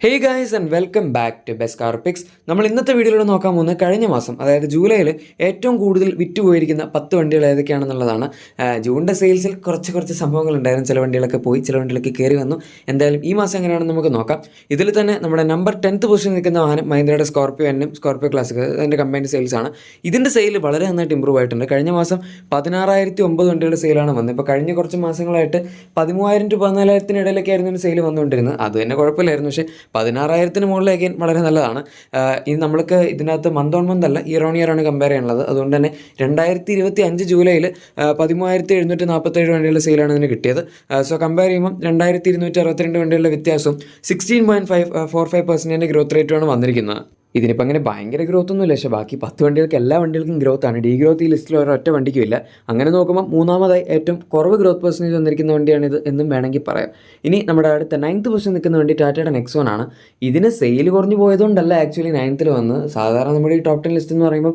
Hey guys and welcome back to best car pics. നമ്മൾ ഇന്നത്തെ വീഡിയോയിലൂടെ നോക്കാൻ പോകുന്നത് കഴിഞ്ഞ മാസം അതായത് ജൂലൈയിൽ ഏറ്റവും കൂടുതൽ വിറ്റുപോയിരിക്കുന്ന 10 വണ്ടികൾ ഏതൊക്കെയാണെന്നുള്ളതാണ്. ജൂണിൻ്റെ സെയിൽസിൽ കുറച്ച് സംഭവങ്ങൾ ഉണ്ടായിരുന്നു. ചില വണ്ടികളൊക്കെ പോയി, ചില വണ്ടികളൊക്കെ കയറി വന്നു. എന്തായാലും ഈ മാസം എങ്ങനെയാണെന്ന് നമുക്ക് നോക്കാം. ഇതിൽ തന്നെ നമ്മുടെ നമ്പർ 10th പൊസിഷൻ നിൽക്കുന്ന വാഹനം മഹീന്ദ്രയുടെ സ്കോർപിയോ എന്നും സ്കോർപിയോ ക്ലാസിക്, അതിൻ്റെ കമ്പൈൻഡ് സെയിൽസാണ്. ഇതിൻ്റെ സെയിൽ വളരെ നന്നായിട്ട് ഇമ്പ്രൂവ് ആയിട്ടുണ്ട്. കഴിഞ്ഞ മാസം 16,009 വണ്ടികളുടെ സെയിലാണ് വന്നത്. ഇപ്പോൾ കഴിഞ്ഞ കുറച്ച് മാസങ്ങളായിട്ട് 13,000 to 14,000 ഇടയിലൊക്കെ ആയിരുന്നു സെയിൽ വന്നുകൊണ്ടിരുന്നത്. അത് തന്നെ കുഴപ്പമില്ലായിരുന്നു. പക്ഷേ 16,000 മുകളിലേക്ക് വളരെ നല്ലതാണ്. ഇനി നമ്മൾക്ക് ഇതിനകത്ത് മന്ത് ഓൺ മന്ത് അല്ല, ഇയർ ഓൺ ഇയർ ആണ് കമ്പയർ ചെയ്യാനുള്ളത്. അതുകൊണ്ട് തന്നെ 2025 ജൂലൈയിൽ 13,747 വണ്ടികളുടെ സെയിലാണ് ഇതിന് കിട്ടിയത്. സോ കമ്പയർ ചെയ്യുമ്പോൾ 2,262 വണ്ടികളുടെ വ്യത്യാസവും 16.45% ഗ്രോത്ത് റേറ്റുമാണ് വന്നിരിക്കുന്നത്. ഇതിനിപ്പോൾ അങ്ങനെ ഭയങ്കര ഗ്രോത്ത് ഒന്നുമില്ല, പക്ഷേ ബാക്കി 10 വണ്ടികൾക്ക് എല്ലാ വണ്ടികൾക്കും ഗ്രോത്താണ്. ഡി ഗ്രോത്ത് ഈ ലിസ്റ്റിൽ ഒരൊറ്റ വണ്ടിക്കും ഇല്ല. അങ്ങനെ നോക്കുമ്പോൾ മൂന്നാമതായി ഏറ്റവും കുറവ് ഗ്രോത്ത് പെർസെൻറ്റേജ് വന്നിരിക്കുന്ന വണ്ടിയാണിത് എന്നും വേണമെങ്കിൽ പറയാം. ഇനി നമ്മുടെ അടുത്ത 9th പൊസിഷൻ നിൽക്കുന്ന വണ്ടി ടാറ്റയുടെ നെക്സോൺ ആണ്. ഇതിന് സെയിൽ കുറഞ്ഞു പോയതുകൊണ്ടല്ല ആക്ച്വലി 9th വന്ന്. സാധാരണ നമ്മുടെ ഈ ടോപ്പ് 10 ലിസ്റ്റ് എന്ന് പറയുമ്പോൾ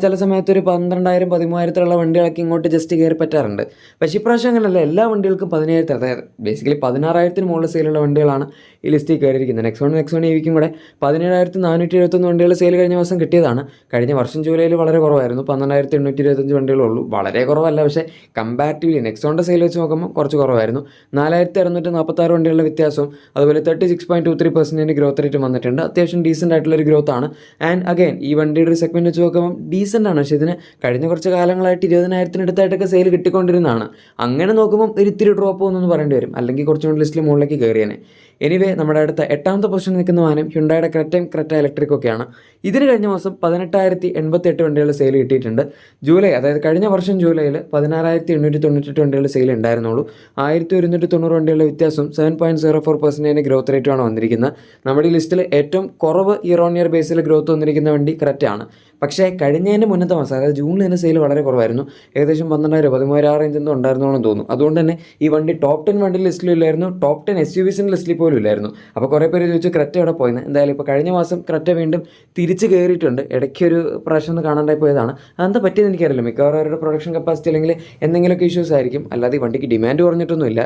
ചില സമയത്ത് ഒരു 12,000 13,000 വണ്ടികളൊക്കെ ഇങ്ങോട്ട് ജസ്റ്റ് കയറി പറ്റാറുണ്ട്. പക്ഷേ ഇപ്രാവശ്യം അങ്ങനെയല്ല, എല്ലാ വണ്ടികൾക്കും 17,000, അതായത് ബേസിക്കലി 16,000 മുകളിൽ സെയിലുള്ള വണ്ടികളാണ് ഈ ലിസ്റ്റിൽ കയറിയിരിക്കുന്നത്. നെക്സോൺ EVക്കും കൂടെ 17,471 വണ്ടികൾ സെയിൽ കഴിഞ്ഞ മാസം കിട്ടിയതാണ്. കഴിഞ്ഞ വർഷം ജൂലൈയിൽ വളരെ കുറവായിരുന്നു, 12,825 വണ്ടികളുള്ളൂ. വളരെ കുറവല്ല, പക്ഷേ കമ്പാരിറ്റീവ്ലി നെക്സോണിൻ്റെ സെയിൽ വെച്ച് നോക്കുമ്പോൾ കുറച്ച് കുറവായിരുന്നു. 4,646 വണ്ടികളുടെ വ്യത്യാസവും അതുപോലെ 36.23% ഗ്രോത്ത് റേറ്റ് വന്നിട്ടുണ്ട്. അത്യാവശ്യം ഡീസൻ്റ് ആയിട്ടുള്ളൊരു ഗ്രോത്ത് ആണ്. ആൻഡ് അഗൈൻ ഈ വണ്ടിയുടെ ഒരു സെഗ്മെൻറ്റ് വെച്ച് നോക്കുമ്പോൾ ഡീസൻ്റ് ആണ്. പക്ഷേ ഇതിന് കഴിഞ്ഞ കുറച്ച് കാലങ്ങളായിട്ട് 20,000 അടുത്തായിട്ടൊക്കെ സെയിൽ കിട്ടിക്കൊണ്ടിരുന്നതാണ്. അങ്ങനെ നോക്കുമ്പോൾ ഒരിത്തിരി ഡ്രോപ്പ് പോകുന്നു പറയേണ്ടി വരും, അല്ലെങ്കിൽ കുറച്ചുകൂടി ലിസ്റ്റിൽ മുകളിലേക്ക് കയറിയേനെ. എനിവേ നമ്മുടെ അടുത്ത 8th പൊസിഷൻ നിൽക്കുന്ന വാഹനം ഹ്യുണ്ടായുടെ ക്രെറ്റ ഇലക്ട്രിക് ഒക്കെയാണ്. ഇതിന് കഴിഞ്ഞ മാസം 18,088 വണ്ടികളുടെ സെയിൽ കിട്ടിയിട്ടുണ്ട്. ജൂലൈ, അതായത് കഴിഞ്ഞ വർഷം ജൂലൈയിൽ 16,898 വണ്ടികളുടെ സെയിൽ ഉണ്ടായിരുന്നുള്ളൂ. 1,190 വണ്ടികളുടെ വ്യത്യാസം 7.04% ഗ്രോത്ത് റേറ്റുമാണ് വന്നിരിക്കുന്നത്. നമ്മുടെ ഈ ലിസ്റ്റിൽ ഏറ്റവും കുറവ് year on year Basil growth വന്നിരിക്കുന്ന വണ്ടി ക്രെറ്റയാണ്. പക്ഷേ കഴിഞ്ഞതിൻ്റെ മുന്നത്തെ മാസം, അതായത് ജൂണിൽ തന്നെ സെയിൽ വളരെ കുറവായിരുന്നു. ഏകദേശം 12,000 13,000 റേഞ്ച് എന്തോ ഉണ്ടായിരുന്നോളം തോന്നുന്നു. അതുകൊണ്ട് തന്നെ ഈ വണ്ടി ടോപ്പ് 10 വണ്ടി ലിസ്റ്റിലും ഇല്ലായിരുന്നു, ടോപ്പ് 10 SUVസിൻ്റെ ലിസ്റ്റിൽ പോലും ഇല്ലായിരുന്നു. അപ്പോൾ കുറേ പേര് ചോദിച്ചു ക്രെറ്റ എവിടെ പോയെന്ന്. എന്തായാലും ഇപ്പോൾ കഴിഞ്ഞ മാസം ക്രെറ്റ വീണ്ടും തിരിച്ച് കയറിയിട്ടുണ്ട്. ഇടയ്ക്കൊരു പ്രാവശ്യം ഒന്ന് കാണാണ്ടായി പോയതാണ്. അതെന്താ പറ്റിയെന്ന് എനിക്കറിയില്ല. മിക്കവാറും അവരുടെ പ്രൊഡക്ഷൻ കപ്പാസിറ്റി അല്ലെങ്കിൽ എന്തെങ്കിലുമൊക്കെ ഇഷ്യൂസ് ആയിരിക്കും, അല്ലാതെ ഈ വണ്ടിക്ക് ഡിമാൻഡ് കുറഞ്ഞിട്ടൊന്നുമില്ല.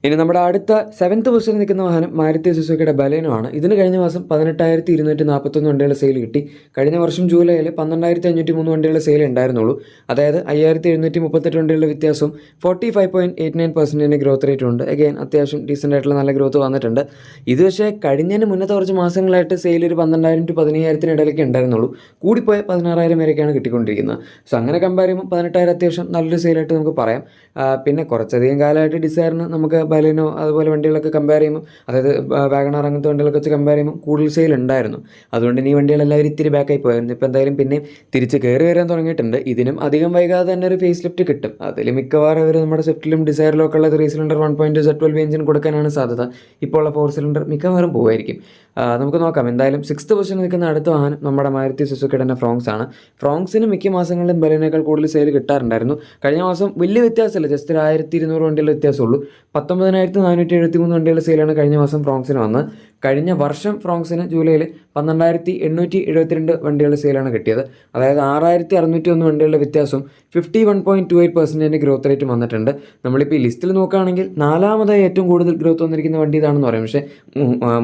ഇനി നമ്മുടെ അടുത്ത 7th പൊസിഷനിൽ നിൽക്കുന്ന വാഹനം മാരുതി സുസുക്കിയുടെ ബലേനോ ആണ്. ഇതിന് കഴിഞ്ഞ മാസം 18,241 വണ്ടികളുടെ സെയിൽ കിട്ടി. കഴിഞ്ഞ വർഷം ജൂലൈയിൽ 12,503 വണ്ടികളുടെ സെയിൽ ഉണ്ടായിരുന്നുള്ളൂ. അതായത് 5,738 വണ്ടികളുടെ വ്യത്യാസവും 45.89% ഗ്രോത്ത് റേറ്റും ഉണ്ട്. അഗെയിൻ അത്യാവശ്യം ഡീസൻ്റ് ആയിട്ടുള്ള നല്ല ഗ്രോത്ത് വന്നിട്ടുണ്ട്. ഇത് പക്ഷേ കഴിഞ്ഞതിന് മുന്നത്തെ കുറച്ച് മാസങ്ങളായിട്ട് സെയിൽ ഒരു 12,000 to 15,000 ഇടയിലൊക്കെ ഉണ്ടായിരുന്നുള്ളൂ. കൂടിപ്പോയ 16,000 വരെയൊക്കെയാണ് കിട്ടിക്കൊണ്ടിരിക്കുന്നത്. സോ അങ്ങനെ കമ്പയർ ചെയ്യുമ്പോൾ 18,000 അത്യാവശ്യം നല്ലൊരു സെയിലായിട്ട് നമുക്ക് പറയാം. പിന്നെ കുറച്ചധികം കാലമായിട്ട് ഡിസയറിന് നമുക്ക് ബലേനോ അതുപോലെ വണ്ടികളൊക്കെ കമ്പയർ ചെയ്യുമ്പോൾ, അതായത് വാഗണർ അങ്ങനത്തെ വണ്ടികളൊക്കെ വെച്ച് കമ്പയർ ചെയ്യുമ്പോൾ കൂടുതൽ സെയിൽ ഉണ്ടായിരുന്നു. അതുകൊണ്ട് ഈ വണ്ടികളെല്ലാവരും ഇത്തിരി ബാക്കായി പോയായിരുന്നു. ഇപ്പോൾ എന്തായാലും പിന്നെയും തിരിച്ച് കയറി വരാൻ തുടങ്ങിയിട്ടുണ്ട്. ഇതിനും അധികം വൈകാതെ തന്നെ ഒരു ഫേസ് ലിഫ്റ്റ് കിട്ടും. അതിൽ മിക്കവാറും അവർ നമ്മുടെ സ്വിഫ്റ്റിലും ഡിസയറിലും ഒക്കെ ഉള്ള 3 സിലിണ്ടർ 1.2 Z12 എഞ്ചിൻ കൊടുക്കാനാണ് സാധ്യത. ഇപ്പോൾ ഉള്ള 4 സിലിണ്ടർ മിക്കവാറും പോവായിരിക്കും. നമുക്ക് നോക്കാം. എന്തായാലും 6th പൊസിഷൻ നിൽക്കുന്ന അടുത്ത വാഹനം നമ്മുടെ മാരുതി സുസുക്കിയുടെ തന്നെ ഫ്രോങ്സ് ആണ്. ഫ്രോങ്സിന് മിക്ക മാസങ്ങളിലും ബലേനേക്കാൾ കൂടുതൽ സെയിൽ കിട്ടാറുണ്ടായിരുന്നു. കഴിഞ്ഞ മാസം വലിയ വ്യത്യാസമില്ല, ജസ്റ്റ് 1,200 വണ്ടികളുടെ വ്യത്യാസമുള്ളൂ. 19,473 വണ്ടികളുടെ സെയിലാണ് കഴിഞ്ഞ മാസം ഫ്രോങ്സിന് വന്നത്. കഴിഞ്ഞ വർഷം ഫ്രോങ്സിന് ജൂലൈയിൽ 12,872 വണ്ടികളുടെ സെയിലാണ് കിട്ടിയത്. അതായത് 6,601 വണ്ടികളുടെ വ്യത്യാസവും 51.28% ഗ്രോത്ത് റേറ്റ് വന്നിട്ടുണ്ട്. നമ്മളിപ്പോൾ ഈ ലിസ്റ്റിൽ നോക്കുകയാണെങ്കിൽ 4ാമതായി ഏറ്റവും കൂടുതൽ ഗ്രോത്ത് വന്നിരിക്കുന്ന വണ്ടി ഇതാണെന്ന് പറയും. പക്ഷേ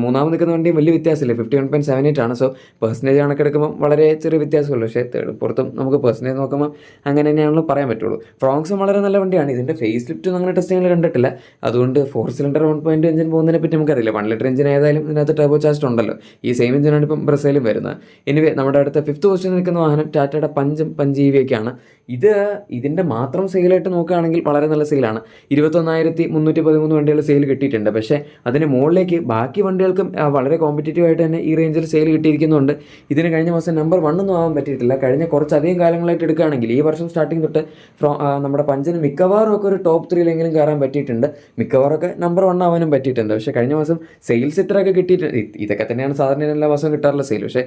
മൂന്നാമത് നിൽക്കുന്ന വണ്ടി വലിയ വ്യത്യാസമില്ല, 51.78 ആണ്. സോ പെർസെൻറ്റേജ് കണക്കെടുക്കുമ്പോൾ വളരെ ചെറിയ വ്യത്യാസമുള്ളൂ. പക്ഷേ പുറത്തും നമുക്ക് പെർസെൻറ്റേജ് നോക്കുമ്പോൾ അങ്ങനെ തന്നെയാണല്ലോ പറയാൻ പറ്റുള്ളൂ. ഫ്രോങ്സും വളരെ നല്ല വണ്ടിയാണ്. ഇതിൻ്റെ ഫേസ് ലിഫ്റ്റ് അങ്ങനെ ടെസ്റ്റിങ്ങിൽ കണ്ടിട്ടില്ല. അതുകൊണ്ട് 4 സിലിണ്ടർ 1.2 എഞ്ചിൻ പോകുന്നതിനെ പറ്റി നമുക്കറിയില്ല. 1 ലിറ്റർ എഞ്ചിൻ ഏതായാലും ഇതിനകത്ത് ടർബോ ചാർജ് ഉണ്ടല്ലോ. ഈ സെയിം എഞ്ചിനാണ് ഇപ്പം ബ്രസീലും വരുന്നത്. എനിവേ നമ്മുടെ അടുത്ത 5th പൊസിഷൻ നിൽക്കുന്ന വാഹനം ടാറ്റയുടെ പഞ്ച് EV ഒക്കെയാണ്. ഇതിൻ്റെ മാത്രം സെയിലായിട്ട് നോക്കുകയാണെങ്കിൽ വളരെ നല്ല സെയിലാണ്. 21,313 വണ്ടികൾ സെയിൽ കിട്ടിയിട്ടുണ്ട്. പക്ഷേ അതിന് മുകളിലേക്ക് ബാക്കി വണ്ടികൾക്കും വളരെ കോമ്പറ്റീറ്റീവ് ആയിട്ട് തന്നെ ഈ റേഞ്ചിൽ സെയിൽ കിട്ടിയിരിക്കുന്നുണ്ട്. ഇതിന് കഴിഞ്ഞ മാസം നമ്പർ 1 ഒന്നും ആവാൻ പറ്റിയിട്ടില്ല. കഴിഞ്ഞ കുറച്ചധികം കാലങ്ങളായിട്ട് എടുക്കുകയാണെങ്കിൽ ഈ വർഷം സ്റ്റാർട്ടിങ് തൊട്ട് നമ്മുടെ പഞ്ചിന് മിക്കവാറും ഒക്കെ ഒരു ടോപ്പ് 3 കയറാൻ പറ്റിയിട്ടുണ്ട്. മിക്കവാറും ഒക്കെ നമ്പർ 1 ആവാനും പറ്റിയിട്ടുണ്ട്. പക്ഷേ കഴിഞ്ഞ മാസം സെയിൽസ് ഇത്രയൊക്കെ കിട്ടിയിട്ടുണ്ട്. ഇതൊക്കെ തന്നെയാണ് സാധാരണ എല്ലാ മാസവും കിട്ടാറുള്ള സെയിൽ. പക്ഷേ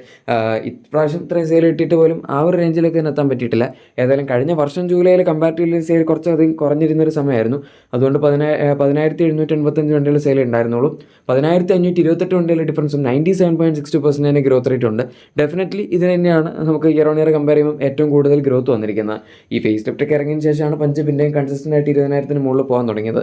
ഇപ്രാവശ്യം ഇത്രയും സെയിൽ കിട്ടിയിട്ട് പോലും ആ ഒരു റേഞ്ചിലേക്ക് തന്നെ എത്താൻ പറ്റിയിട്ടില്ല. ഏതായാലും കഴിഞ്ഞ വർഷം ജൂലൈയിൽ കമ്പാരിറ്റീവ്ലി സെയിൽ കുറച്ചധികം കുറഞ്ഞിരുന്നൊരു സമയമായിരുന്നു. അതുകൊണ്ട് 10,785 വണ്ടികൾ സെയിൽ ഉണ്ടായിരുന്നുള്ളൂ. 10,528 വണ്ടികളുടെ ഡിഫറൻസും 97.62% ഗ്രോത്ത് റേറ്റ് ഉണ്ട്. ഡെഫിനറ്റ്ലി ഇത് തന്നെയാണ് നമുക്ക് ഇയർ ഓൺ ഇയർ കമ്പയർ ചെയ്യുമ്പോൾ ഏറ്റവും കൂടുതൽ ഗ്രോത്ത് വന്നിരിക്കുന്നത്. ഈ ഫേസ് ലിഫ്റ്റൊക്കെ ഇറങ്ങിയതിന് ശേഷമാണ് പഞ്ച് പിന്നെയും കൺസിസ്റ്റൻ്റ് ആയിട്ട് 20,000 മുകളിൽ പോകാൻ തുടങ്ങിയത്.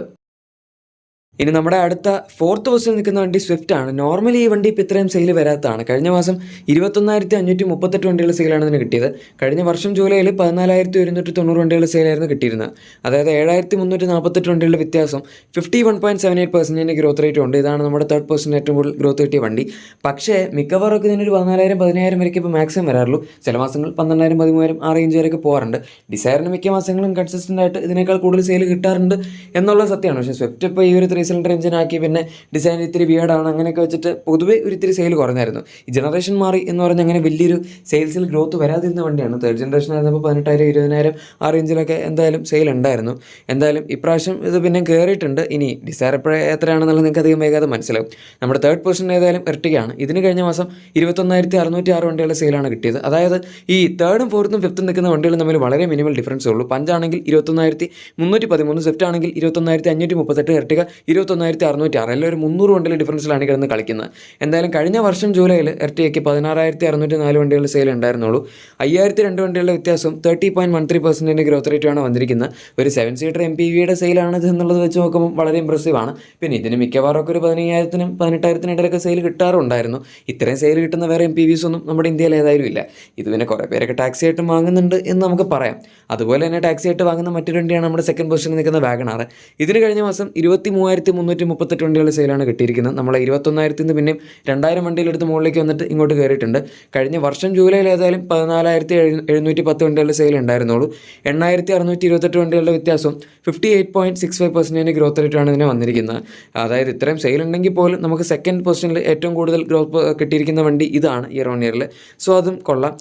ഇനി നമ്മുടെ അടുത്ത ഫോർത്ത് പൊസിഷനിൽ നിൽക്കുന്ന വണ്ടി സ്വിഫ്റ്റ് ആണ്. നോർമലി ഈ വണ്ടി ഇപ്പോൾ ഇത്രയും സെയിൽ വരാത്തതാണ്. കഴിഞ്ഞ മാസം 21,538 വണ്ടികളുടെ സെയിലാണ് ഇതിന് കിട്ടിയത്. കഴിഞ്ഞ വർഷം ജൂലൈയിൽ 14,190 വണ്ടികളുടെ സെയിലായിരുന്നു കിട്ടിയിരുന്നത്. അതായത് 7,348 വണ്ടികളുടെ വ്യത്യാസം. 51.78% ഗ്രോത്ത് റേറ്റും ഉണ്ട്. ഇതാണ് നമ്മുടെ തേർഡ് പൊസിഷനിൽ ഏറ്റവും കൂടുതൽ ഗ്രോത്ത് കിട്ടിയ വണ്ടി. പക്ഷേ മിക്കവാറൊക്കെ ഇതിനൊരു 14,000-15,000 വരെയൊക്കെ ഇപ്പോൾ മാക്സിമം വരാറുള്ളൂ. ചില മാസങ്ങൾ 12,000-13,000 ആ റേഞ്ച് വരെയൊക്കെ പോകാറുണ്ട്. ഡിസയറിന് മിക്ക മാസങ്ങളും കൺസിസ്റ്റൻ്റ് ആയിട്ട് ഇതിനേക്കാൾ കൂടുതൽ സെയിൽ കിട്ടാറുണ്ട് എന്നുള്ളത് സത്യമാണ്. പക്ഷേ സ്വിഫ്റ്റ് ഇപ്പോൾ ഈ ഒരു 3 സിലിണ്ടർ എഞ്ചിനാക്കി, പിന്നെ ഡിസൈൻ ഇത്തിരി വിയേഡാണ്, അങ്ങനെയൊക്കെ വെച്ചിട്ട് പൊതുവേ ഒരു ഇത്തിരി സെയിൽ കുറഞ്ഞായിരുന്നു. ഈ ജനറേഷൻ മാറി എന്ന് പറഞ്ഞാൽ അങ്ങനെ വലിയൊരു സെയിൽസിൽ ഗ്രോത്ത് വരാതിരുന്ന വണ്ടിയാണ്. തേർഡ് ജനറേഷൻ ആയിരുന്നപ്പോൾ 18,000-20,000 ആ റേഞ്ചിലൊക്കെ എന്തായാലും സെയിൽ ഉണ്ടായിരുന്നു. എന്തായാലും ഇപ്രാവശ്യം ഇത് പിന്നെ കയറിയിട്ടുണ്ട്. ഇനി ഡിസയർ എത്രയാണെന്നുള്ളത് നിങ്ങൾക്ക് അധികം വൈകാതെ മനസ്സിലാവും. നമ്മുടെ തേർഡ് പൊസിഷൻ ഏതായാലും എർട്ടിഗയാണ്. ഇതിന് കഴിഞ്ഞ മാസം 21,606 വണ്ടികളുടെ സെയിലാണ് കിട്ടിയത്. അതായത് ഈ തേർഡും ഫോർത്തും ഫിഫ്ത്തും നിൽക്കുന്ന വണ്ടികൾ തമ്മിൽ വളരെ മിനിമൽ ഡിഫറൻസ് ഉള്ളൂ. പഞ്ചാണെങ്കിൽ 21,313, സ്വിഫ്റ്റ് ആണെങ്കിൽ 21,538, എർട്ടിഗ 21,606. എല്ലാം ഒരു 300 വണ്ടികളുടെ ഡിഫറൻസിലാണ് കിടന്ന് കളിക്കുന്നത്. എന്തായാലും കഴിഞ്ഞ വർഷം ജൂലൈയിൽ എർട്ടിഗയ്ക്ക് 16,604 വണ്ടികളുടെ സെയിൽ ഉണ്ടായിരുന്നുള്ളൂ. 5,002 വണ്ടികളുടെ വ്യത്യാസം. 30.13% ഗ്രോത്ത് റേറ്റാണ് വന്നിരിക്കുന്നത്. ഒരു 7 സീറ്റർ MPVയുടെ സെയിലാണിത് എന്നുള്ളത് വെച്ച് നോക്കുമ്പോൾ വളരെ ഇമ്പ്രസീവ് ആണ്. പിന്നെ ഇതിന് മിക്കവാറൊക്കെ ഒരു 15,000-നും 18,000-നും ഇടയിലൊക്കെ സെയിൽ കിട്ടാറുണ്ടായിരുന്നു. ഇത്രയും സെയിൽ കിട്ടുന്ന വേറെ MPVs ഒന്നും നമ്മുടെ ഇന്ത്യയിൽ ഏതായാലും ഇല്ല. ഇത് പിന്നെ കുറേ പേരൊക്കെ ടാക്സി ആയിട്ട് വാങ്ങുന്നുണ്ട് എന്ന് നമുക്ക് പറയാം. അതുപോലെ തന്നെ ടാക്സി ആയിട്ട് വാങ്ങുന്ന മറ്റൊരു വണ്ടിയാണ് നമ്മുടെ സെക്കൻഡ് പൊസിഷനിൽ നിൽക്കുന്ന വാഗണാർ. ഇതിന് കഴിഞ്ഞ മാസം 23,338 വണ്ടികളുടെ സെയിലാണ് കിട്ടിയിരിക്കുന്നത്. നമ്മളെ 21,000 നിന്ന് പിന്നെയും 2,000 വണ്ടിയിലെടുത്ത് മുകളിലേക്ക് വന്നിട്ട് ഇങ്ങോട്ട് കയറിയിട്ടുണ്ട്. കഴിഞ്ഞ വർഷം ജൂലൈയിൽ ഏതായാലും 14,710 വണ്ടികളുടെ സെയിൽ ഉണ്ടായിരുന്നുള്ളൂ. 8,628 വണ്ടികളുടെ വ്യത്യാസം. 58.65% ഗ്രോത്ത് റേറ്റാണ് ഇതിനെ വന്നിരിക്കുന്നത്. അതായത് ഇത്രയും സെയിൽ ഉണ്ടെങ്കിൽ പോലും നമുക്ക് സെക്കൻഡ് പൊസിഷനിൽ ഏറ്റവും കൂടുതൽ ഗ്രോത്ത് കിട്ടിയിരിക്കുന്ന വണ്ടി ഇതാണ് ഇയർ ഓൺ ഇയറിൽ. സോ അതും കൊള്ളാം.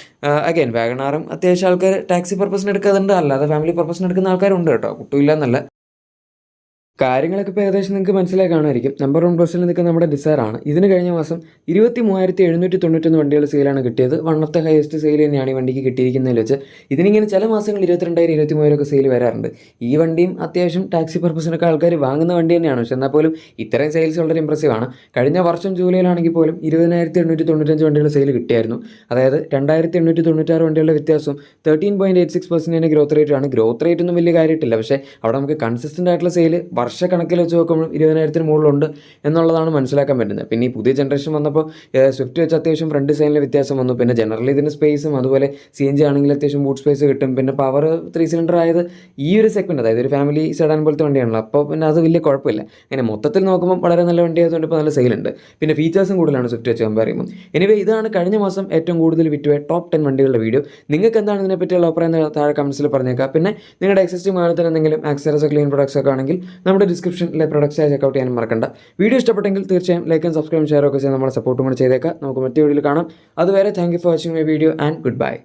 അഗൈൻ വാഗണാറും അത്യാവശ്യം ആൾക്കാർ ടാക്സി പർപ്പസിന് എടുക്കാറുണ്ട്, അല്ലാതെ ഫാമിലി പർപ്പസിന് എടുക്കുന്ന ആൾക്കാരുണ്ട് കേട്ടോ, കുട്ടിയില്ല എന്നല്ല. കാര്യങ്ങളൊക്കെ ഇപ്പോൾ ഏകദേശം നിങ്ങൾക്ക് മനസ്സിലായി കാണുമായിരിക്കും. നമ്പർ 1 പൊസിഷനിൽ നിൽക്കുന്ന നമ്മുടെ ഡിസയർ ആണ്. ഇതിന് കഴിഞ്ഞ മാസം 23,791 വണ്ടികളുടെ സെയിലാണ് കിട്ടിയത്. One of the highest sale തന്നെയാണ് ഈ വണ്ടിക്ക് കിട്ടിയിരിക്കുന്നതിൽ വെച്ച്. ഇതിനിങ്ങനെ ചില മാസങ്ങൾ 22,000, 23,000 സെയിൽ വരാറുണ്ട്. ഈ വണ്ടിയും അത്യാവശ്യം ടാക്സി പർപ്പസിനൊക്കെ ആൾക്കാർ വാങ്ങുന്ന വണ്ടി തന്നെയാണ്. പക്ഷെ എന്നാൽ പോലും ഇത്രയും സെയിൽസ് വളരെ ഇമ്പ്രസീവ് ആണ്. കഴിഞ്ഞ വർഷം ജൂലൈയിലാണെങ്കിൽ പോലും 20,895 വണ്ടികളുടെ സെയിൽ കിട്ടിയായിരുന്നു. അതായത് 2,896 വണ്ടികളുടെ വ്യത്യാസം. 13.86% ഗ്രോത്ത് റേറ്റാണ്. ഗ്രോത്ത് റേറ്റ് ഒന്നും വലിയ കാര്യമായിട്ടില്ല, പക്ഷേ അവിടെ നമുക്ക് കൺസിസ്റ്റൻ്റ് ആയിട്ടുള്ള സെയിൽ വർഷക്കണക്കിൽ വെച്ച് നോക്കുമ്പോൾ 20,000-ന് മുകളിലുണ്ട് എന്നുള്ളതാണ് മനസ്സിലാക്കാൻ പറ്റുന്നത്. പിന്നെ ഈ പുതിയ ജനറേഷൻ വന്നപ്പോൾ സ്വിഫ്റ്റ് വെച്ച് അത്യാവശ്യം ഫ്രണ്ട് ഡിസൈനിലെ വ്യത്യാസം വന്നു. പിന്നെ ജനറലി ഇതിന് സ്പേസും, അതുപോലെ CNG ആണെങ്കിൽ അത്യാവശ്യം ബൂട്ട് സ്പേസ് കിട്ടും. പിന്നെ പവർ 3 സിലിണ്ടർ ആയത് ഈ ഒരു സെഗ്മെൻറ്റ്, അതായത് ഒരു ഫാമിലി സെഡാൻ പോലത്തെ വണ്ടിയാണല്ലോ, അപ്പോൾ പിന്നെ അത് വലിയ കുഴപ്പമില്ല. അങ്ങനെ മൊത്തത്തിൽ നോക്കുമ്പോൾ വളരെ നല്ല വണ്ടി ആയതുകൊണ്ട് ഇപ്പോൾ നല്ല സെയിലുണ്ട്. പിന്നെ ഫീച്ചേഴ്സും കൂടുതലാണ് സ്വിഫ്റ്റ് വെച്ച് കമ്പയർ ചെയ്യുമ്പോൾ. എനിവേ ഇതാണ് കഴിഞ്ഞ മാസം ഏറ്റവും കൂടുതൽ വിറ്റുപോയ ടോപ്പ് 10 വണ്ടികളുടെ വീഡിയോ. നിങ്ങൾക്ക് എന്താണ് ഇതിനെപ്പറ്റിയുള്ള അഭിപ്രായം താഴെ കമൻസിൽ പറഞ്ഞേക്കാം. പിന്നെ നിങ്ങളുടെ എക്സിസ്റ്റിംഗ് വാഹനത്തിന് എന്തെങ്കിലും ആക്സസറീസ്, ക്ലീൻ പ്രൊഡക്ട്സ് ഒക്കെ ആണെങ്കിൽ നമ്മുടെ ഡിസ്ക്രിപ്ഷനിലെ പ്രൊഡക്ട്സ് ചെക്കൗട്ട് ചെയ്യാനും മറക്കണ്ട. വീഡിയോ ഇഷ്ടപ്പെട്ടെങ്കിൽ തീർച്ചയായും ലൈക്ക് ആൻഡ് സബ്സ്ക്രൈബ് ഷെയർ ഒക്കെ ചെയ്ത് നമ്മളെ സപ്പോർട്ടും കൂടെ ചെയ്തേക്കാം. നമുക്ക് മറ്റേ വീഡിയോയിൽ കാണാം. അതുവരെ thank you for watching my video and good bye.